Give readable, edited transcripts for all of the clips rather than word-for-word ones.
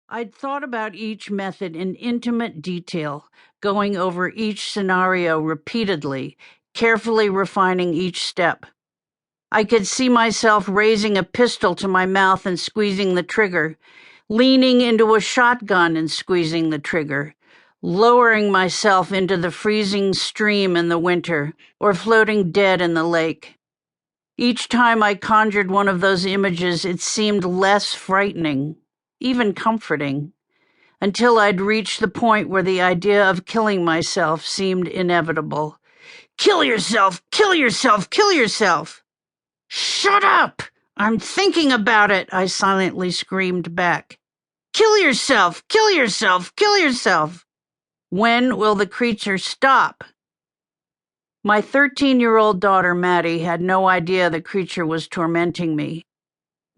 I'd thought about each method in intimate detail, going over each scenario repeatedly, carefully refining each step. I could see myself raising a pistol to my mouth and squeezing the trigger, leaning into a shotgun and squeezing the trigger, lowering myself into the freezing stream in the winter, or floating dead in the lake. Each time I conjured one of those images, it seemed less frightening, even comforting, until I'd reached the point where the idea of killing myself seemed inevitable. Kill yourself! Kill yourself! Kill yourself! Shut up! I'm thinking about it, I silently screamed back. Kill yourself! Kill yourself! Kill yourself! When will the creature stop? My 13-year-old daughter, Maddie, had no idea the creature was tormenting me.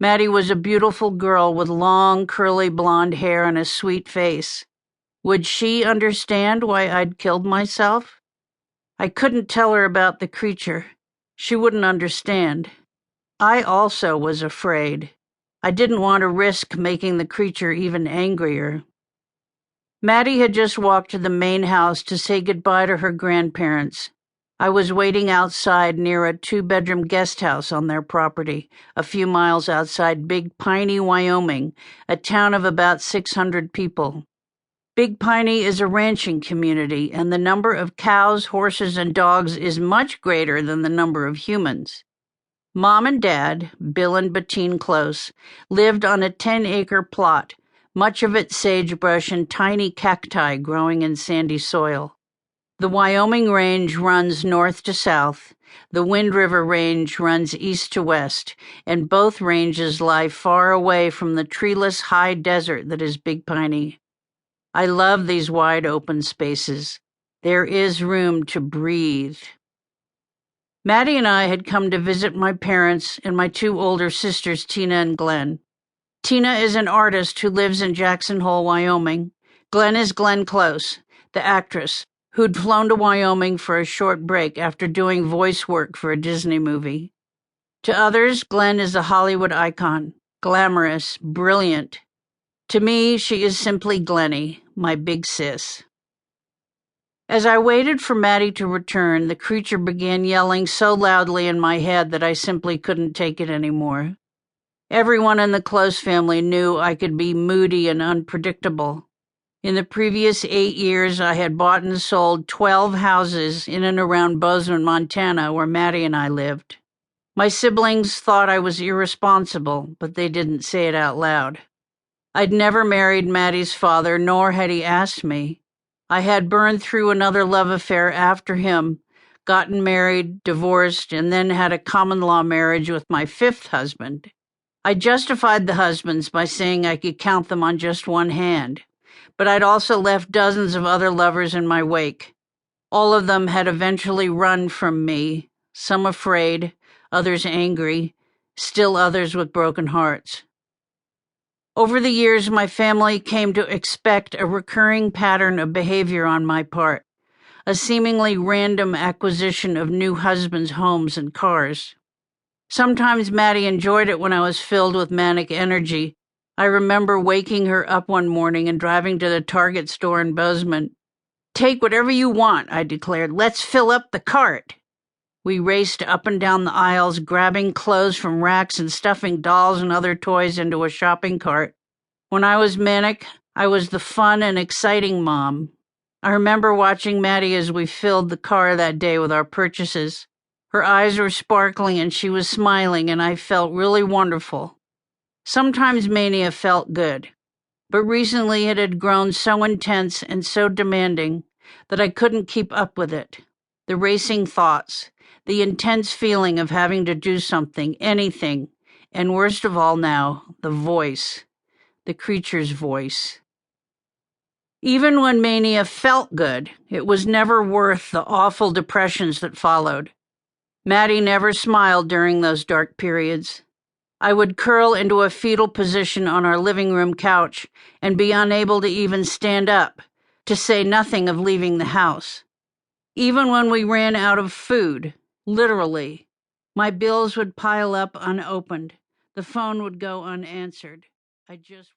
Maddie was a beautiful girl with long, curly blonde hair and a sweet face. Would she understand why I'd killed myself? I couldn't tell her about the creature. She wouldn't understand. I also was afraid. I didn't want to risk making the creature even angrier. Maddie had just walked to the main house to say goodbye to her grandparents. I was waiting outside near a 2-bedroom guest house on their property, a few miles outside Big Piney, Wyoming, a town of about 600 people. Big Piney is a ranching community, and the number of cows, horses, and dogs is much greater than the number of humans. Mom and Dad, Bill and Bettine Close, lived on a 10-acre plot, much of it sagebrush and tiny cacti growing in sandy soil. The Wyoming Range runs north to south, the Wind River Range runs east to west, and both ranges lie far away from the treeless high desert that is Big Piney. I love these wide open spaces. There is room to breathe. Maddie and I had come to visit my parents and my 2 older sisters, Tina and Glenn. Tina is an artist who lives in Jackson Hole, Wyoming. Glenn is Glenn Close, the actress, who'd flown to Wyoming for a short break after doing voice work for a Disney movie. To others, Glenn is a Hollywood icon, glamorous, brilliant. To me, she is simply Glennie, my big sis. As I waited for Maddie to return, the creature began yelling so loudly in my head that I simply couldn't take it anymore. Everyone in the Close family knew I could be moody and unpredictable. In the previous 8 years, I had bought and sold 12 houses in and around Bozeman, Montana, where Maddie and I lived. My siblings thought I was irresponsible, but they didn't say it out loud. I'd never married Maddie's father, nor had he asked me. I had burned through another love affair after him, gotten married, divorced, and then had a common-law marriage with my 5th husband. I justified the husbands by saying I could count them on just one hand, but I'd also left dozens of other lovers in my wake. All of them had eventually run from me, some afraid, others angry, still others with broken hearts. Over the years, my family came to expect a recurring pattern of behavior on my part, a seemingly random acquisition of new husbands' homes and cars. Sometimes Maddie enjoyed it when I was filled with manic energy. I remember waking her up one morning and driving to the Target store in Bozeman. "Take whatever you want," I declared. "Let's fill up the cart." We raced up and down the aisles, grabbing clothes from racks and stuffing dolls and other toys into a shopping cart. When I was manic, I was the fun and exciting mom. I remember watching Maddie as we filled the car that day with our purchases. Her eyes were sparkling and she was smiling, and I felt really wonderful. Sometimes mania felt good, but recently it had grown so intense and so demanding that I couldn't keep up with it. The racing thoughts, the intense feeling of having to do something, anything, and worst of all now, the voice, the creature's voice. Even when mania felt good, it was never worth the awful depressions that followed. Maddie never smiled during those dark periods. I would curl into a fetal position on our living room couch and be unable to even stand up, to say nothing of leaving the house. Even when we ran out of food, literally, my bills would pile up unopened. The phone would go unanswered. I just